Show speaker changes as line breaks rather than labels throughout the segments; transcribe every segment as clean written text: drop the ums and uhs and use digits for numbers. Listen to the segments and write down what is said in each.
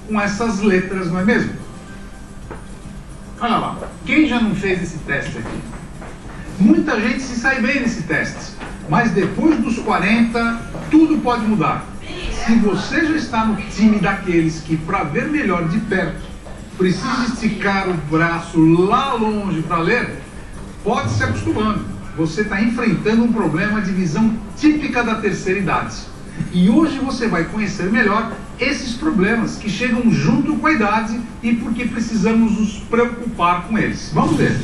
com essas letras, não é mesmo? Olha lá, quem já não fez esse teste aqui? Muita gente se sai bem nesse teste, mas depois dos 40, tudo pode mudar. Se você já está no time daqueles que, para ver melhor de perto, precisa esticar o braço lá longe para ler, pode se acostumando. Você está enfrentando um problema de visão típica da terceira idade. E hoje você vai conhecer melhor esses problemas que chegam junto com a idade e por que precisamos nos preocupar com eles. Vamos ver.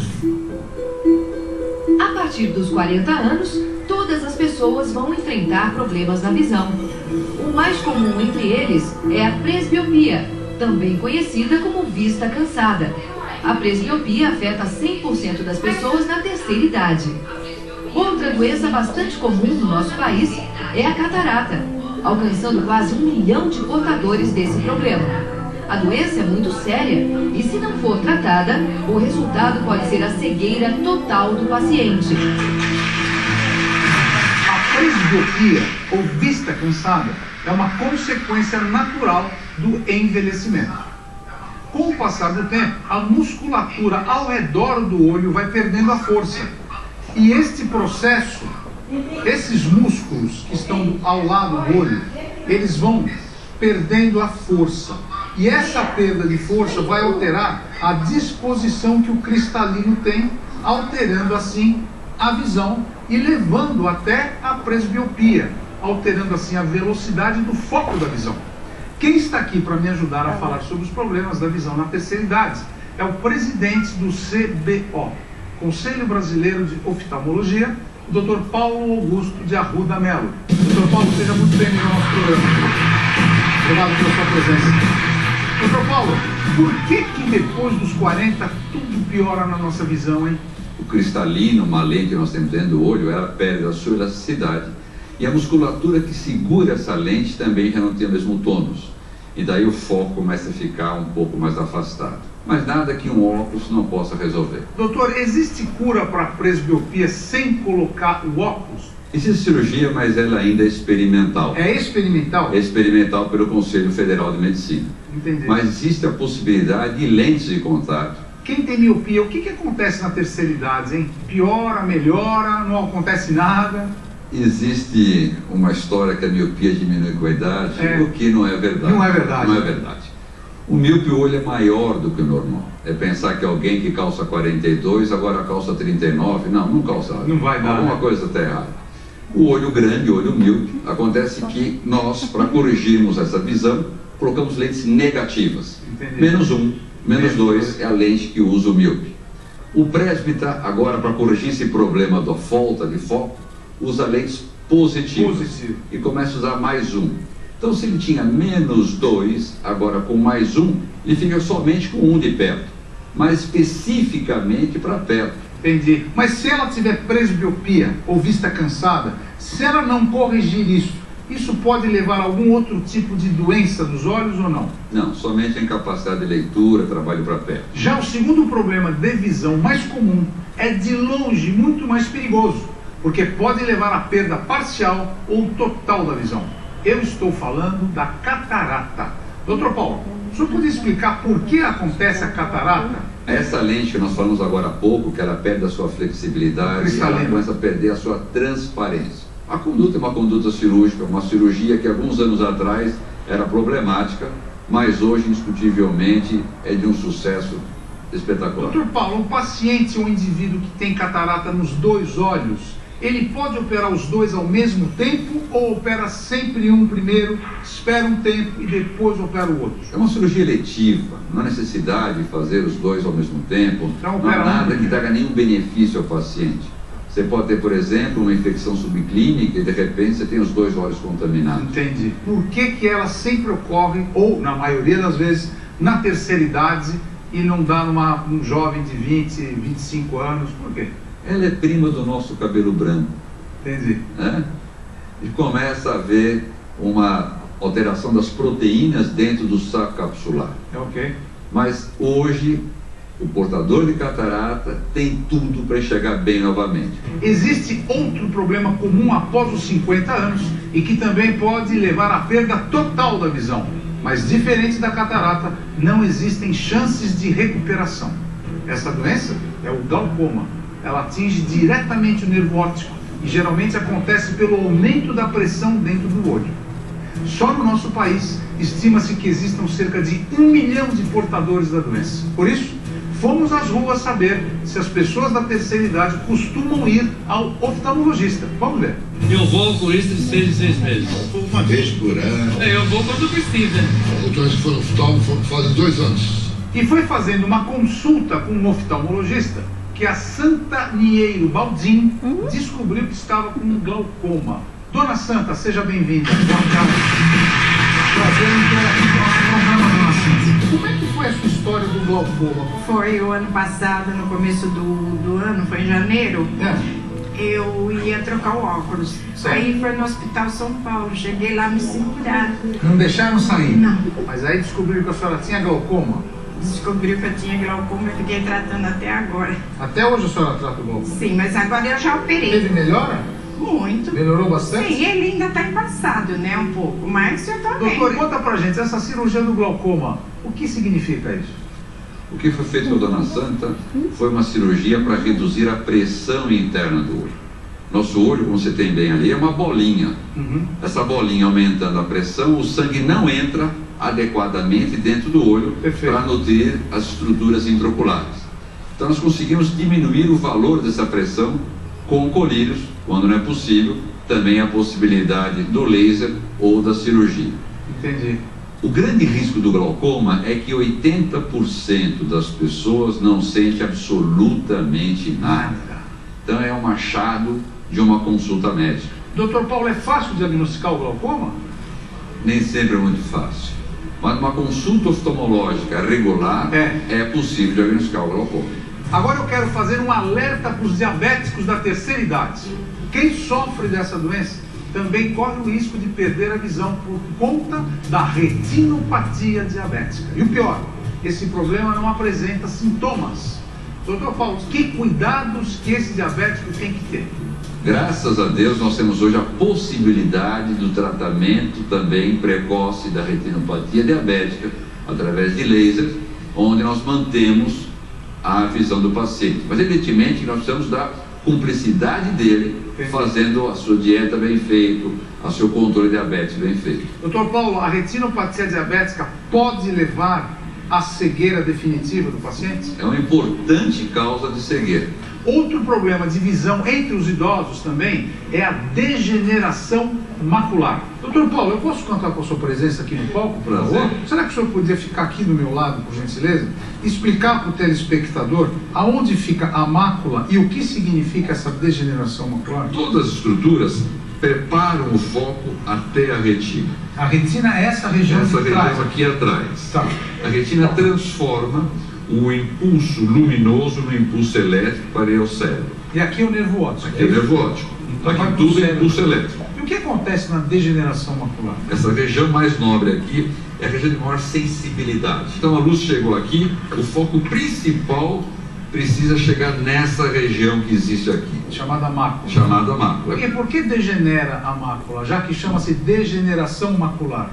A partir dos 40 anos, todas as pessoas vão enfrentar problemas na visão. O mais comum entre eles é a presbiopia, também conhecida como vista cansada. A presbiopia afeta 100% das pessoas na terceira idade. Outra doença bastante comum no nosso país é a catarata, alcançando quase 1 milhão de portadores desse problema. A doença é muito séria e, se não for tratada, o resultado pode ser a cegueira total do paciente.
A presbiopia, ou vista cansada, é uma consequência natural do envelhecimento. Com o passar do tempo, a musculatura ao redor do olho vai perdendo a força. E este processo, esses músculos que estão ao lado do olho, eles vão perdendo a força. E essa perda de força vai alterar a disposição que o cristalino tem, alterando assim a visão e levando até a presbiopia, alterando assim a velocidade do foco da visão. Quem está aqui para me ajudar a falar sobre os problemas da visão na terceira idade é o presidente do CBO, Conselho Brasileiro de Oftalmologia, o Dr. Paulo Augusto de Arruda Melo. Dr. Paulo, seja muito bem-vindo ao nosso programa. Obrigado pela sua presença. Dr. Paulo, por que depois dos 40 tudo piora na nossa visão, hein?
O cristalino, uma lente que nós temos dentro do olho, ela perde a sua elasticidade. E a musculatura que segura essa lente também já não tem o mesmo tônus. E daí o foco começa a ficar um pouco mais afastado. Mas nada que um óculos não possa resolver.
Doutor, existe cura para a presbiopia sem colocar o óculos?
Existe cirurgia, mas ela ainda é experimental.
É experimental?
É experimental pelo Conselho Federal de Medicina.
Entendi.
Mas existe a possibilidade de lentes de contato.
Quem tem miopia, o que acontece na terceira idade, hein? Piora, melhora, não acontece nada?
Existe uma história que a miopia diminui com a idade, o que não é verdade.
Não é verdade.
Não é verdade. O míope, o olho é maior do que o normal. É pensar que alguém que calça 42 agora calça 39. Não calça.
Não vai dar.
Alguma coisa está errada. O olho grande, o olho míope, acontece que nós, para corrigirmos essa visão, colocamos lentes negativas.
Entendi.
-1, -2 é a lente que usa o míope. O presbítero, agora, para corrigir esse problema da falta de foco, usa lentes positivas. E começa a usar +1. Então, se ele tinha -2, agora com +1, ele fica somente com 1 de perto, mas especificamente para perto.
Entendi. Mas se ela tiver presbiopia ou vista cansada, se ela não corrigir isso pode levar a algum outro tipo de doença dos olhos ou não?
Não, somente a incapacidade de leitura, trabalho para perto.
Já o segundo problema de visão mais comum é de longe muito mais perigoso, porque pode levar à perda parcial ou total da visão. Eu estou falando da catarata. Doutor Paulo, o senhor pode explicar por que acontece a catarata?
Essa lente que nós falamos agora há pouco, que ela perde a sua flexibilidade, ela começa a perder a sua transparência. A conduta é uma conduta cirúrgica, uma cirurgia que alguns anos atrás era problemática, mas hoje, indiscutivelmente, é de um sucesso espetacular.
Doutor Paulo, um paciente ou um indivíduo que tem catarata nos 2 olhos, ele pode operar os 2 ao mesmo tempo ou opera sempre um primeiro, espera um tempo e depois opera o outro?
É uma cirurgia eletiva, não há necessidade de fazer os 2 ao mesmo tempo,
então,
não há nada que traga nenhum benefício ao paciente. Você pode ter, por exemplo, uma infecção subclínica e de repente você tem os 2 olhos contaminados.
Entendi. Por que ela sempre ocorre, ou na maioria das vezes, na terceira idade e não dá num jovem de 20, 25 anos? Por quê?
Ela é prima do nosso cabelo branco.
Entendi.
E começa a haver uma alteração das proteínas dentro do saco capsular.
Ok.
Mas hoje, o portador de catarata tem tudo para chegar bem novamente.
Existe outro problema comum após os 50 anos e que também pode levar à perda total da visão. Mas, diferente da catarata, não existem chances de recuperação. Essa doença é o glaucoma. Ela atinge diretamente o nervo óptico e geralmente acontece pelo aumento da pressão dentro do olho. Só no nosso país, estima-se que existam cerca de 1 milhão de portadores da doença. Por isso, fomos às ruas saber se as pessoas da terceira idade costumam ir ao oftalmologista. Vamos ver.
Eu vou ao oculista de 6 em 6 meses.
Uma vez por ano.
Eu vou quando precisa.
Eu tô foi oftalmo faz 2 anos.
E foi fazendo uma consulta com um oftalmologista que a Santa Nieiro Baldim descobriu que estava com um glaucoma. Dona Santa, seja bem-vinda. Boa tarde. Prazer em ter aqui no nosso programa, Dona Santa. Como é que foi a sua história do glaucoma?
Foi o ano passado, no começo do ano, foi em janeiro. Eu ia trocar o óculos.
Certo.
Aí foi no Hospital São Paulo. Cheguei lá, me seguraram.
Não deixaram sair?
Não.
Mas aí descobriram que a senhora tinha glaucoma?
Descobriu que eu tinha glaucoma e fiquei tratando até agora.
Até hoje a senhora trata o glaucoma?
Sim, mas agora eu já operei.
Teve melhora?
Muito.
Melhorou bastante?
Sim, ele ainda está embaçado, né, um pouco, mas eu tô bem.
Doutor, conta pra gente, essa cirurgia do glaucoma, o que significa isso?
O que foi feito com a Dona Santa foi uma cirurgia para reduzir a pressão interna do olho. Nosso olho, como você tem bem ali, é uma bolinha. Essa bolinha aumentando a pressão, o sangue não entra adequadamente dentro do olho para nutrir as estruturas intraoculares. Então nós conseguimos diminuir o valor dessa pressão com colírios, quando não é possível, também a possibilidade do laser ou da cirurgia.
Entendi.
O grande risco do glaucoma é que 80% das pessoas não sente absolutamente nada. Então é um achado de uma consulta médica.
Doutor Paulo, é fácil diagnosticar o glaucoma?
Nem sempre é muito fácil. Mas uma consulta oftalmológica regular é possível diagnosticar o glaucoma.
Agora eu quero fazer um alerta para os diabéticos da terceira idade. Quem sofre dessa doença também corre o risco de perder a visão por conta da retinopatia diabética. E o pior, esse problema não apresenta sintomas. Doutor Paulo, que cuidados que esse diabético tem que ter?
Graças a Deus nós temos hoje a possibilidade do tratamento também precoce da retinopatia diabética através de laser, onde nós mantemos a visão do paciente. Mas evidentemente nós precisamos da cumplicidade dele, fazendo a sua dieta bem feita, o seu controle diabético bem feito.
Doutor Paulo, a retinopatia diabética pode levar à cegueira definitiva do paciente?
É uma importante causa de cegueira.
Outro problema de visão entre os idosos também é a degeneração macular. Doutor Paulo, eu posso contar com a sua presença aqui no palco, por favor? Será que o senhor poderia ficar aqui do meu lado, por gentileza? Explicar para o telespectador aonde fica a mácula e o que significa essa degeneração macular?
Todas as estruturas preparam o foco até a retina.
A retina é essa região
Essa
de trás?
região aqui atrás.
Tá.
A retina transforma o impulso luminoso no impulso elétrico para ir ao cérebro.
E aqui é o nervo óptico.
Aqui é o nervo óptico.
Então vai
Aqui
pro
tudo é
cérebro.
impulso elétrico.
E o que acontece na degeneração macular?
Essa região mais nobre aqui é a região de maior sensibilidade. Então a luz chegou aqui, o foco principal precisa chegar nessa região que existe aqui,
Chamada mácula.
chamada mácula.
E por que degenera a mácula, já que chama-se degeneração macular?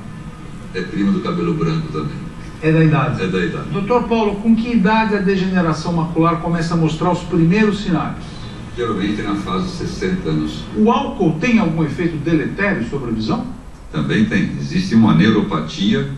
É primo do cabelo branco também.
É da idade.
É da idade.
Doutor Paulo, com que idade a degeneração macular começa a mostrar os primeiros sinais?
Geralmente na fase de 60 anos.
O álcool tem algum efeito deletério sobre a visão?
Também tem. Existe uma neuropatia,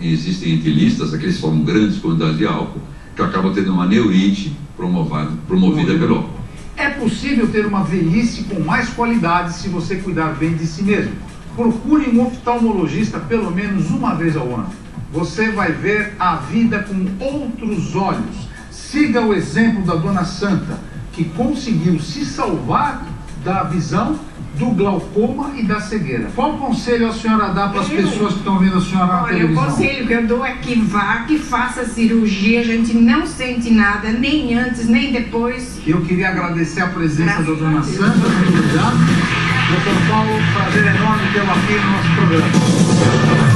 existem etilistas, aqueles que formam grandes quantidades de álcool, que acabam tendo uma neurite promovida pelo álcool.
É possível ter uma velhice com mais qualidade se você cuidar bem de si mesmo. Procure um oftalmologista pelo menos uma vez ao ano. Você vai ver a vida com outros olhos. Siga o exemplo da Dona Santa, que conseguiu se salvar da visão, do glaucoma e da cegueira. Qual conselho a senhora dá para as pessoas que estão vendo a senhora na televisão?
Olha, o conselho que eu dou é que vá, que faça a cirurgia, a gente não sente nada, nem antes, nem depois.
Eu queria agradecer a presença
Graças
da Dona
a Deus.
Santa, muito obrigado. Doutor Paulo, prazer enorme tê-lo aqui no nosso programa.